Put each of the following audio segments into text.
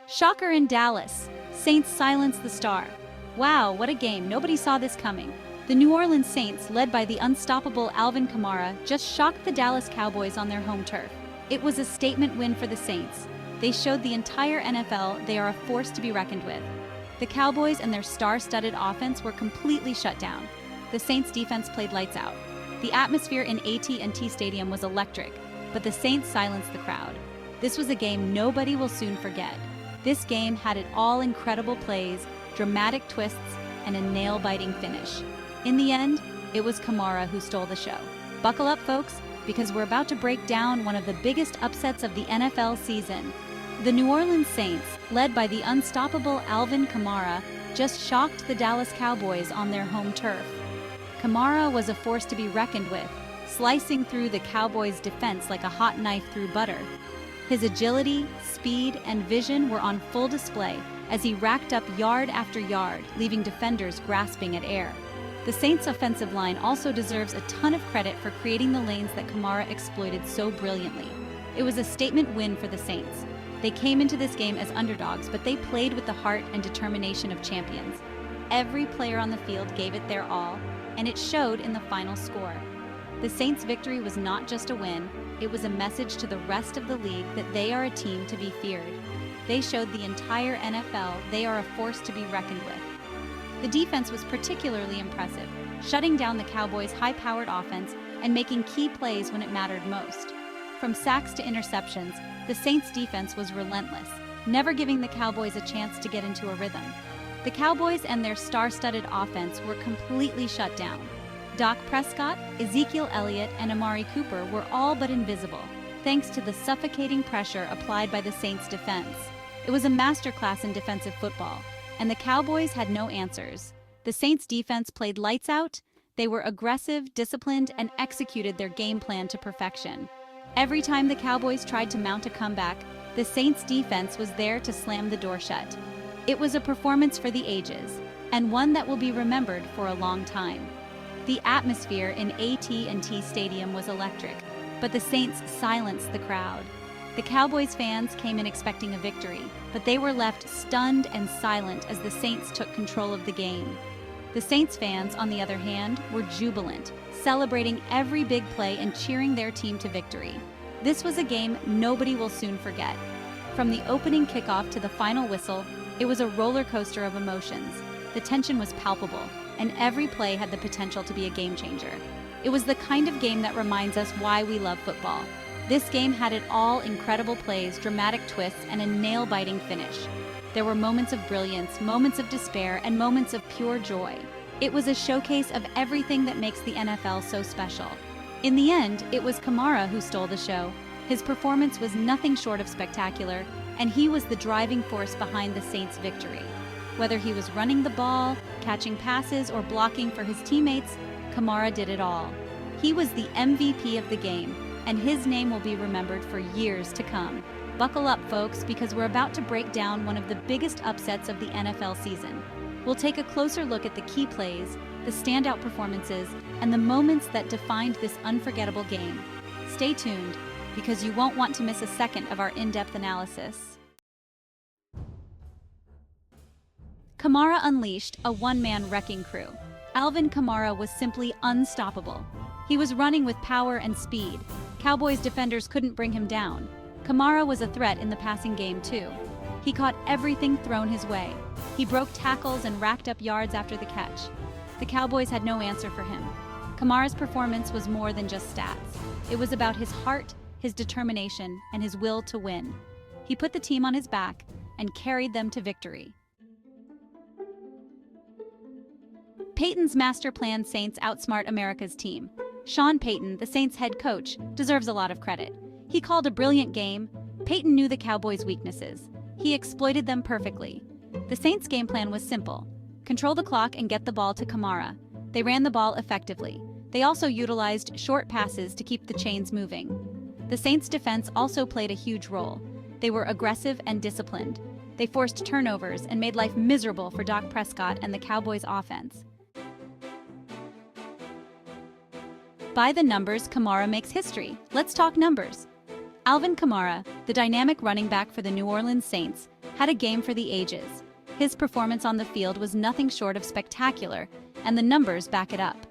Shocker in Dallas. Saints silence the star. Wow, what a game. Nobody saw this coming. The New Orleans Saints, led by the unstoppable Alvin Kamara, just shocked the Dallas Cowboys on their home turf. It was a statement win for the Saints. They showed the entire NFL they are a force to be reckoned with. The Cowboys and their star-studded offense were completely shut down. The Saints defense played lights out. The atmosphere in AT&T Stadium was electric, but the Saints silenced the crowd. This was a game nobody will soon forget. This game had it all: incredible plays, dramatic twists, and a nail-biting finish. In the end, it was Kamara who stole the show. Buckle up, folks, because we're about to break down one of the biggest upsets of the NFL season. The New Orleans Saints, led by the unstoppable Alvin Kamara, just shocked the Dallas Cowboys on their home turf. Kamara was a force to be reckoned with, slicing through the Cowboys' defense like a hot knife through butter. His agility, speed, and vision were on full display as he racked up yard after yard, leaving defenders grasping at air. The Saints' offensive line also deserves a ton of credit for creating the lanes that Kamara exploited so brilliantly. It was a statement win for the Saints. They came into this game as underdogs, but they played with the heart and determination of champions. Every player on the field gave it their all, and it showed in the final score. The Saints' victory was not just a win, it was a message to the rest of the league that they are a team to be feared. They showed the entire NFL they are a force to be reckoned with. The defense was particularly impressive, shutting down the Cowboys' high-powered offense and making key plays when it mattered most. From sacks to interceptions, the Saints' defense was relentless, never giving the Cowboys a chance to get into a rhythm. The Cowboys and their star-studded offense were completely shut down. Dak Prescott, Ezekiel Elliott, and Amari Cooper were all but invisible, thanks to the suffocating pressure applied by the Saints' defense. It was a masterclass in defensive football, and the Cowboys had no answers. The Saints' defense played lights out. They were aggressive, disciplined, and executed their game plan to perfection. Every time the Cowboys tried to mount a comeback, the Saints' defense was there to slam the door shut. It was a performance for the ages, and one that will be remembered for a long time. The atmosphere in AT&T Stadium was electric, but the Saints silenced the crowd. The Cowboys fans came in expecting a victory, but they were left stunned and silent as the Saints took control of the game. The Saints fans, on the other hand, were jubilant, celebrating every big play and cheering their team to victory. This was a game nobody will soon forget. From the opening kickoff to the final whistle, it was a roller coaster of emotions. The tension was palpable, and every play had the potential to be a game changer. It was the kind of game that reminds us why we love football. This game had it all: incredible plays, dramatic twists, and a nail-biting finish. There were moments of brilliance, moments of despair, and moments of pure joy. It was a showcase of everything that makes the NFL so special. In the end, it was Kamara who stole the show. His performance was nothing short of spectacular, and he was the driving force behind the Saints' victory. Whether he was running the ball, catching passes, or blocking for his teammates, Kamara did it all. He was the MVP of the game, and his name will be remembered for years to come. Buckle up, folks, because we're about to break down one of the biggest upsets of the NFL season. We'll take a closer look at the key plays, the standout performances, and the moments that defined this unforgettable game. Stay tuned, because you won't want to miss a second of our in-depth analysis. Kamara unleashed a one-man wrecking crew. Alvin Kamara was simply unstoppable. He was running with power and speed. Cowboys defenders couldn't bring him down. Kamara was a threat in the passing game too. He caught everything thrown his way. He broke tackles and racked up yards after the catch. The Cowboys had no answer for him. Kamara's performance was more than just stats. It was about his heart, his determination, and his will to win. He put the team on his back and carried them to victory. Peyton's master plan Saints outsmart America's team. Sean Payton, the Saints head coach, deserves a lot of credit. He called a brilliant game. Payton knew the Cowboys' weaknesses. He exploited them perfectly. The Saints' game plan was simple: control the clock and get the ball to Kamara. They ran the ball effectively. They also utilized short passes to keep the chains moving. The Saints' defense also played a huge role. They were aggressive and disciplined. They forced turnovers and made life miserable for Dak Prescott and the Cowboys' offense. By the numbers, Kamara makes history. Let's talk numbers. Alvin Kamara, the dynamic running back for the New Orleans Saints, had a game for the ages. His performance on the field was nothing short of spectacular, and the numbers back it up.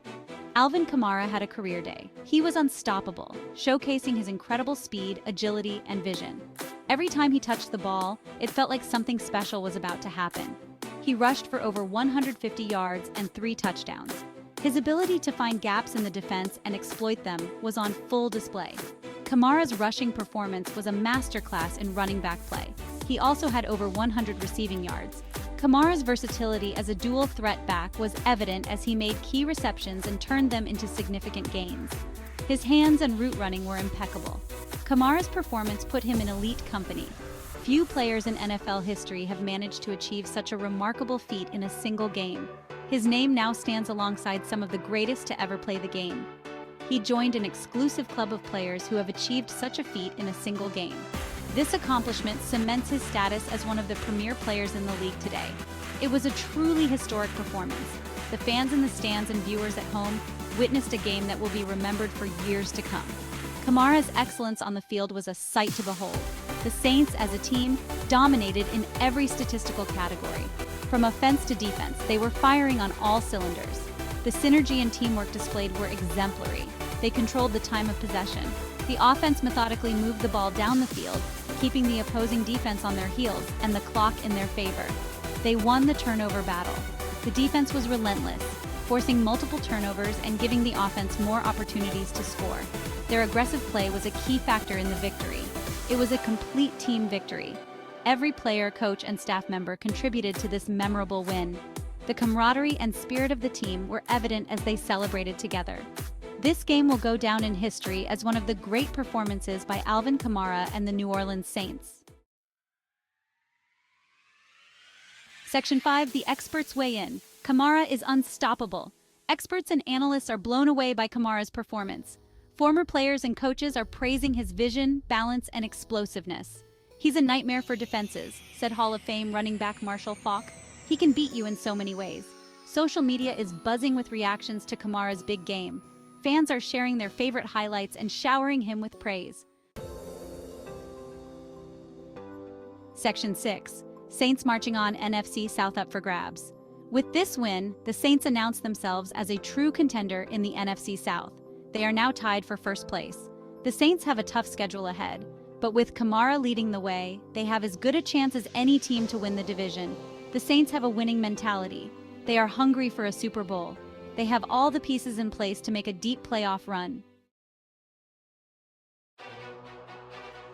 Alvin Kamara had a career day. He was unstoppable, showcasing his incredible speed, agility, and vision. Every time he touched the ball, it felt like something special was about to happen. He rushed for over 150 yards and 3 touchdowns. His ability to find gaps in the defense and exploit them was on full display. Kamara's rushing performance was a masterclass in running back play. He also had over 100 receiving yards. Kamara's versatility as a dual threat back was evident as he made key receptions and turned them into significant gains. His hands and route running were impeccable. Kamara's performance put him in elite company. Few players in NFL history have managed to achieve such a remarkable feat in a single game. His name now stands alongside some of the greatest to ever play the game. He joined an exclusive club of players who have achieved such a feat in a single game. This accomplishment cements his status as one of the premier players in the league today. It was a truly historic performance. The fans in the stands and viewers at home witnessed a game that will be remembered for years to come. Kamara's excellence on the field was a sight to behold. The Saints, as a team, dominated in every statistical category. From offense to defense, they were firing on all cylinders. The synergy and teamwork displayed were exemplary. They controlled the time of possession. The offense methodically moved the ball down the field, keeping the opposing defense on their heels and the clock in their favor. They won the turnover battle. The defense was relentless, forcing multiple turnovers and giving the offense more opportunities to score. Their aggressive play was a key factor in the victory. It was a complete team victory. Every player, coach, and staff member contributed to this memorable win. The camaraderie and spirit of the team were evident as they celebrated together. This game will go down in history as one of the great performances by Alvin Kamara and the New Orleans Saints. Section 5, the experts weigh in. Kamara is unstoppable. Experts and analysts are blown away by Kamara's performance. Former players and coaches are praising his vision, balance, and explosiveness. He's a nightmare for defenses, said Hall of Fame running back Marshall Faulk. He can beat you in so many ways. Social media is buzzing with reactions to Kamara's big game. Fans are sharing their favorite highlights and showering him with praise. Section 6. Saints marching on, NFC South Up for grabs. With this win, the Saints announced themselves as a true contender in the NFC South. They are now tied for first place. The Saints have a tough schedule ahead, but with Kamara leading the way, they have as good a chance as any team to win the division. The Saints have a winning mentality. They are hungry for a Super Bowl. They have all the pieces in place to make a deep playoff run.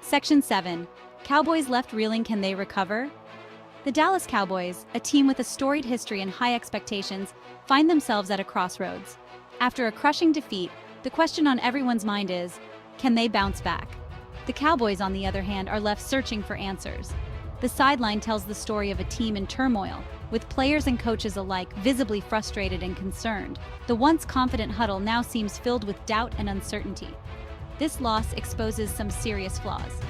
Section 7. Cowboys left reeling, can they recover? The Dallas Cowboys, a team with a storied history and high expectations, find themselves at a crossroads. After a crushing defeat, the question on everyone's mind is, can they bounce back? The Cowboys, on the other hand, are left searching for answers. The sideline tells the story of a team in turmoil, with players and coaches alike visibly frustrated and concerned. The once confident huddle now seems filled with doubt and uncertainty. This loss exposes some serious flaws.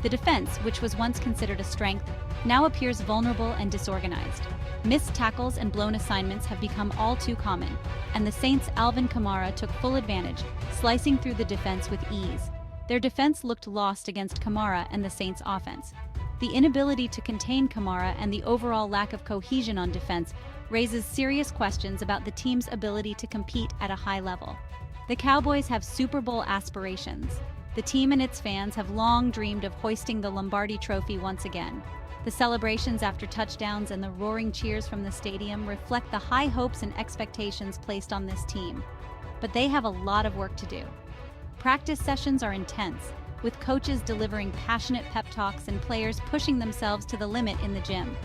The defense, which was once considered a strength, now appears vulnerable and disorganized. Missed tackles and blown assignments have become all too common, and the Saints' Alvin Kamara took full advantage, slicing through the defense with ease. Their defense looked lost against Kamara and the Saints' offense. The inability to contain Kamara and the overall lack of cohesion on defense raises serious questions about the team's ability to compete at a high level. The Cowboys have Super Bowl aspirations. The team and its fans have long dreamed of hoisting the Lombardi Trophy once again. The celebrations after touchdowns and the roaring cheers from the stadium reflect the high hopes and expectations placed on this team. But they have a lot of work to do. Practice sessions are intense, with coaches delivering passionate pep talks and players pushing themselves to the limit in the gym.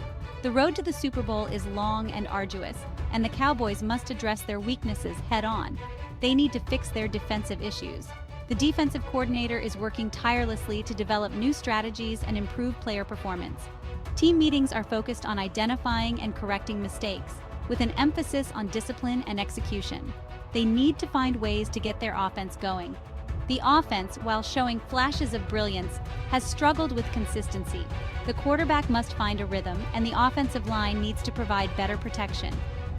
The road to the Super Bowl is long and arduous, and the Cowboys must address their weaknesses head-on. They need to fix their defensive issues. The defensive coordinator is working tirelessly to develop new strategies and improve player performance. Team meetings are focused on identifying and correcting mistakes, with an emphasis on discipline and execution. They need to find ways to get their offense going. The offense, while showing flashes of brilliance, has struggled with consistency. The quarterback must find a rhythm, and the offensive line needs to provide better protection.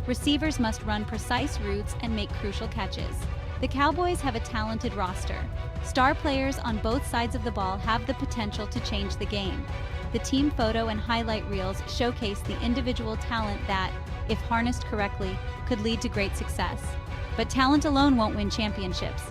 Receivers must run precise routes and make crucial catches. The Cowboys have a talented roster. Star players on both sides of the ball have the potential to change the game. The team photo and highlight reels showcase the individual talent that, if harnessed correctly, could lead to great success. But talent alone won't win championships.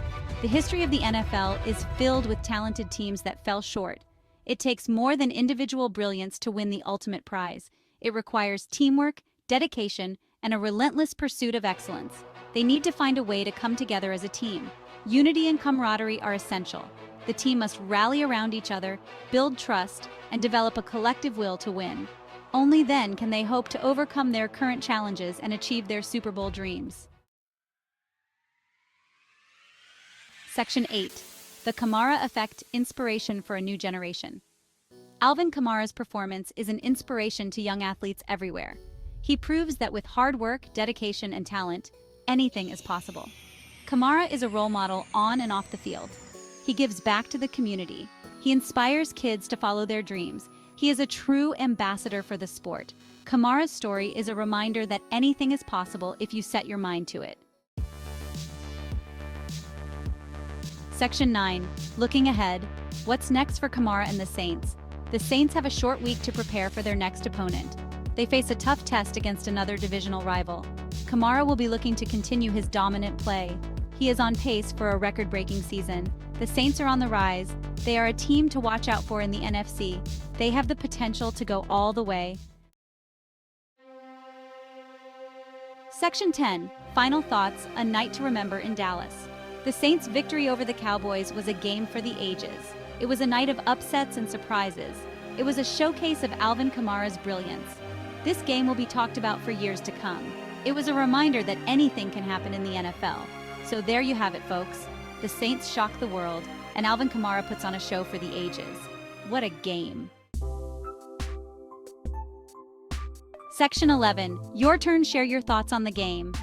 The history of the NFL is filled with talented teams that fell short. It takes more than individual brilliance to win the ultimate prize. It requires teamwork, dedication, and a relentless pursuit of excellence. They need to find a way to come together as a team. Unity and camaraderie are essential. The team must rally around each other, build trust, and develop a collective will to win. Only then can they hope to overcome their current challenges and achieve their Super Bowl dreams. Section 8. The Kamara Effect: Inspiration for a New Generation. Alvin Kamara's performance is an inspiration to young athletes everywhere. He proves that with hard work, dedication, and talent, anything is possible. Kamara is a role model on and off the field. He gives back to the community. He inspires kids to follow their dreams. He is a true ambassador for the sport. Kamara's story is a reminder that anything is possible if you set your mind to it. Section 9. Looking ahead. What's next for Kamara and the Saints? The Saints have a short week to prepare for their next opponent. They face a tough test against another divisional rival. Kamara will be looking to continue his dominant play. He is on pace for a record-breaking season. The Saints are on the rise. They are a team to watch out for in the NFC. They have the potential to go all the way. Section 10. Final thoughts: a night to remember in Dallas. The Saints' victory over the Cowboys was a game for the ages. It was a night of upsets and surprises. It was a showcase of Alvin Kamara's brilliance. This game will be talked about for years to come. It was a reminder that anything can happen in the NFL. So there you have it, folks. The Saints shock the world, and Alvin Kamara puts on a show for the ages. What a game. Section 11. Your turn. Share your thoughts on the game.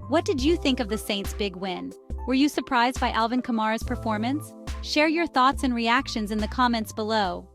What did you think of the Saints' big win? Were you surprised by Alvin Kamara's performance? Share your thoughts and reactions in the comments below.